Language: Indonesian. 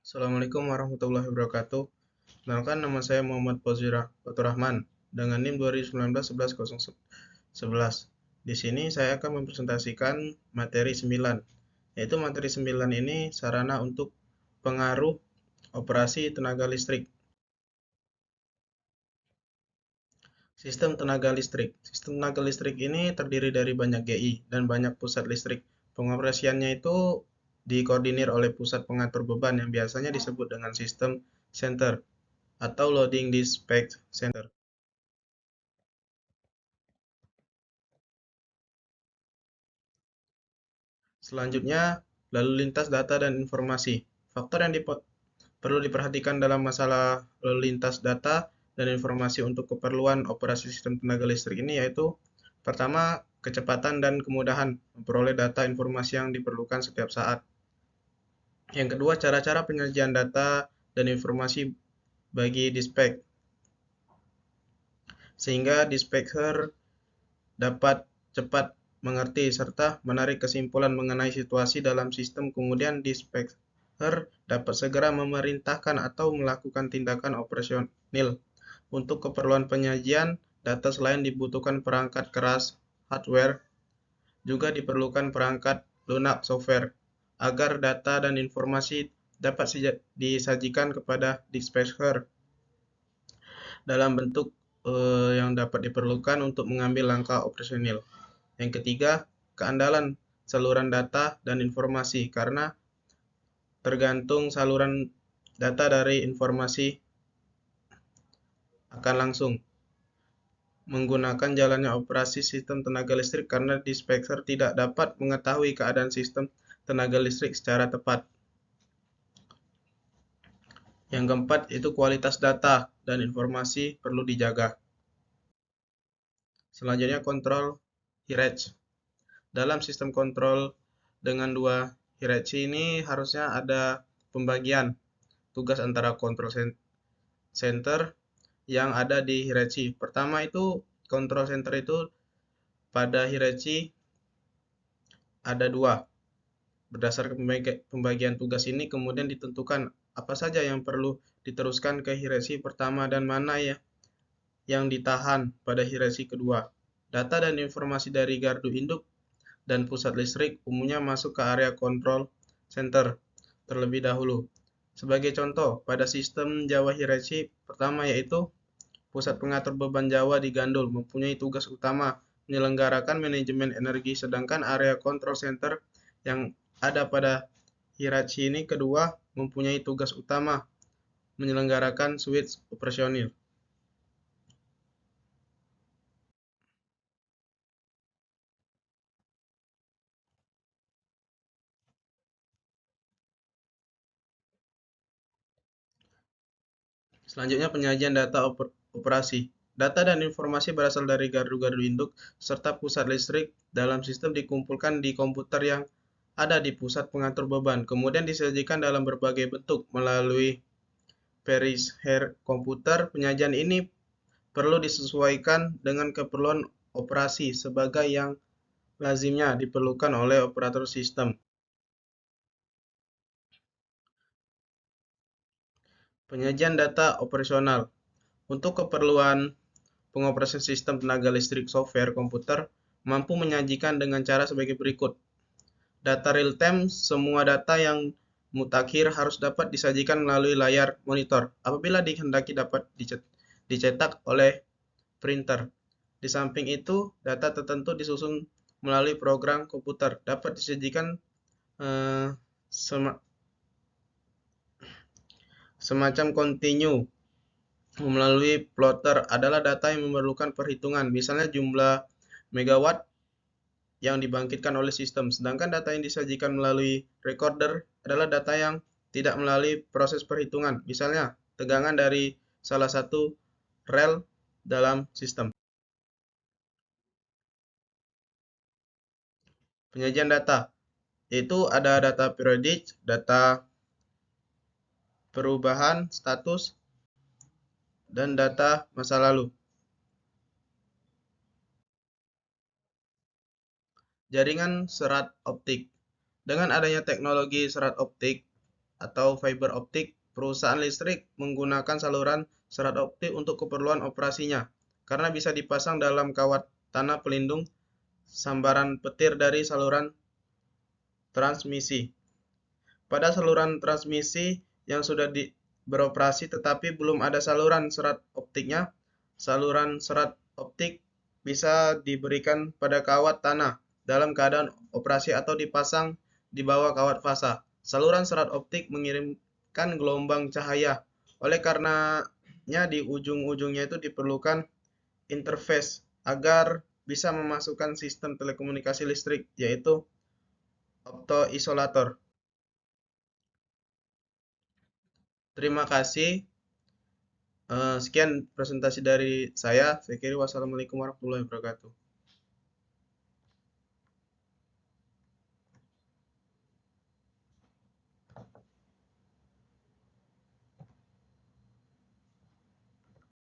Assalamualaikum warahmatullahi wabarakatuh. Kenalkan nama saya Muhammad Fatur Rahman dengan NIM 2019 11 Di sini saya akan mempresentasikan materi 9, yaitu materi 9 ini sarana untuk pengaruh operasi tenaga listrik. Sistem tenaga listrik. Sistem tenaga listrik ini terdiri dari banyak GI dan banyak pusat listrik. Pengoperasiannya itu dikoordinir oleh pusat pengatur beban yang biasanya disebut dengan sistem center atau loading dispatch center. Selanjutnya, lalu lintas data dan informasi. Faktor yang perlu diperhatikan dalam masalah lalu lintas data dan informasi untuk keperluan operasi sistem tenaga listrik ini yaitu pertama, kecepatan dan kemudahan memperoleh data informasi yang diperlukan setiap saat. Yang kedua, cara-cara penyajian data dan informasi bagi dispatch, sehingga dispatcher dapat cepat mengerti serta menarik kesimpulan mengenai situasi dalam sistem. Kemudian dispatcher dapat segera memerintahkan atau melakukan tindakan operasional. Untuk keperluan penyajian data selain dibutuhkan perangkat keras hardware, juga diperlukan perangkat lunak software agar data dan informasi dapat disajikan kepada dispatcher dalam bentuk yang dapat diperlukan untuk mengambil langkah operasional. Yang ketiga, keandalan saluran data dan informasi karena tergantung saluran data dari informasi akan langsung menggunakan jalannya operasi sistem tenaga listrik karena dispatcher tidak dapat mengetahui keadaan sistem tenaga listrik secara tepat. Yang keempat itu kualitas data dan informasi perlu dijaga. Selanjutnya kontrol hierarchy. Dalam sistem kontrol dengan dua hierarchy ini harusnya ada pembagian tugas antara control center yang ada di hierarchy. Pertama itu control center itu pada hierarchy ada dua. Berdasarkan pembagian tugas ini kemudian ditentukan apa saja yang perlu diteruskan ke hierarchy pertama dan mana ya yang ditahan pada hierarchy kedua. Data dan informasi dari gardu induk dan pusat listrik umumnya masuk ke area control center terlebih dahulu. Sebagai contoh, pada sistem Jawa hierarchy pertama yaitu pusat pengatur beban Jawa di Gandul mempunyai tugas utama menyelenggarakan manajemen energi, sedangkan area control center yang ada pada hierarchy ini kedua mempunyai tugas utama menyelenggarakan switch operasional. Selanjutnya penyajian data operasi. Data dan informasi berasal dari gardu-gardu induk serta pusat listrik dalam sistem dikumpulkan di komputer yang ada di pusat pengatur beban. Kemudian disajikan dalam berbagai bentuk melalui perisher komputer. Penyajian ini perlu disesuaikan dengan keperluan operasi sebagai yang lazimnya diperlukan oleh operator sistem. Penyajian data operasional. Untuk keperluan pengoperasian sistem tenaga listrik software komputer mampu menyajikan dengan cara sebagai berikut. Data real time, semua data yang mutakhir harus dapat disajikan melalui layar monitor apabila dikehendaki dapat dicetak oleh printer. Di samping itu, data tertentu disusun melalui program komputer dapat disajikan eh, semacam continue melalui plotter adalah data yang memerlukan perhitungan, misalnya jumlah megawatt yang dibangkitkan oleh sistem. Sedangkan data yang disajikan melalui recorder adalah data yang tidak melalui proses perhitungan, misalnya tegangan dari salah satu rel dalam sistem. Penyajian data, yaitu ada data periodik, data perubahan status, dan data masa lalu. Jaringan serat optik. Dengan adanya teknologi serat optik, atau fiber optik, perusahaan listrik menggunakan saluran serat optik untuk keperluan operasinya, karena bisa dipasang dalam kawat tanah pelindung sambaran petir dari saluran transmisi. Pada saluran transmisi yang sudah beroperasi tetapi belum ada saluran serat optiknya, saluran serat optik bisa diberikan pada kawat tanah dalam keadaan operasi atau dipasang di bawah kawat fasa. Saluran serat optik mengirimkan gelombang cahaya. Oleh karenanya di ujung-ujungnya itu diperlukan interface agar bisa memasukkan sistem telekomunikasi listrik, yaitu optoisolator. Terima kasih. Sekian presentasi dari saya. Saya kira wassalamualaikum warahmatullahi wabarakatuh.